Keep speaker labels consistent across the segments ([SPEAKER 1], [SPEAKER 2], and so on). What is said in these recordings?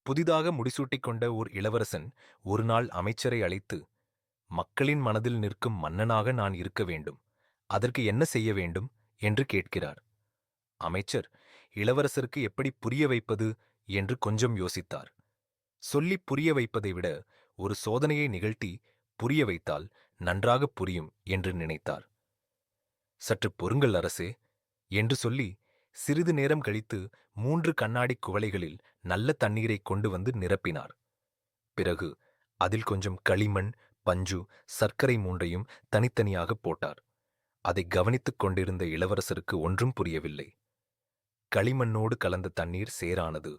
[SPEAKER 1] புதிதாக முடிசூட்டிக் கொண்ட ஓர் இளவரசன் ஒரு நாள் அமைச்சரை அழைத்து, மக்களின் மனதில் நிற்கும் மன்னனாக நான் இருக்க வேண்டும். அதற்கு என்ன செய்ய வேண்டும் என்று கேட்கிறார். அமைச்சர் இளவரசருக்கு எப்படி புரிய வைப்பது என்று கொஞ்சம் யோசித்தார். சொல்லிப் புரிய வைப்பதை விட ஒரு சோதனையை நிகழ்த்தி புரிய வைத்தால் நன்றாகப் புரியும் என்று நினைத்தார். சற்று பொறுங்கள் அரசே என்று சொல்லி சிறிது நேரம் கழித்து 3 கண்ணாடிக் குவளைகளில் நல்ல தண்ணீரைக் கொண்டு வந்து நிரப்பினார். பிறகு அதில் கொஞ்சம் களிமண், பஞ்சு, சர்க்கரை மூன்றையும் தனித்தனியாகப் போட்டார். அதை கவனித்துக் கொண்டிருந்த இளவரசருக்கு ஒன்றும் புரியவில்லை. களிமண்ணோடு கலந்த தண்ணீர் சேரானது.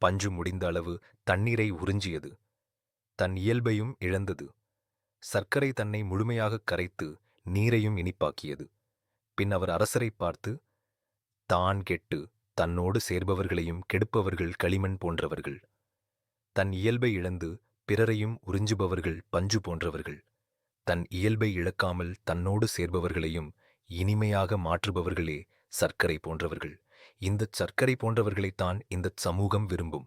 [SPEAKER 1] பஞ்சு முடிந்த அளவு தண்ணீரை உறிஞ்சியது. தன் இயல்பையும் இழந்தது. சர்க்கரை தன்னை முழுமையாகக் கரைத்து நீரையும் இனிப்பாக்கியது. பின் அவர் அரசரைப் பார்த்து, தான் கெட்டு தன்னோடு சேர்பவர்களையும் கெடுப்பவர்கள் களிமண் போன்றவர்கள். தன் இயல்பை இழந்து பிறரையும் உறிஞ்சுபவர்கள் பஞ்சு போன்றவர்கள். தன் இயல்பை இழக்காமல் தன்னோடு சேர்பவர்களையும் இனிமையாக மாற்றுபவர்களே சர்க்கரை போன்றவர்கள். இந்தச் சர்க்கரை போன்றவர்களைத்தான் இந்தச் சமூகம் விரும்பும்.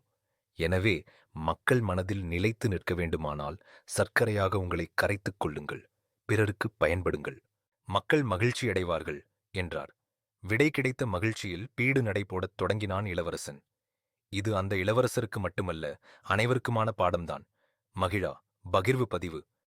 [SPEAKER 1] எனவே மக்கள் மனதில் நிலைத்து நிற்க வேண்டுமானால் சர்க்கரையாக உங்களை கரைத்துக் கொள்ளுங்கள், பிறருக்கு பயன்படுங்கள். மக்கள் மகிழ்ச்சியடைவார்கள் என்றார். விடை கிடைத்த மகிழ்ச்சியில் பீடு நடை போடத் தொடங்கினான் இளவரசன். இது அந்த இளவரசருக்கு மட்டுமல்ல, அனைவருக்குமான பாடம்தான். மகிழா பகிர்வு பதிவு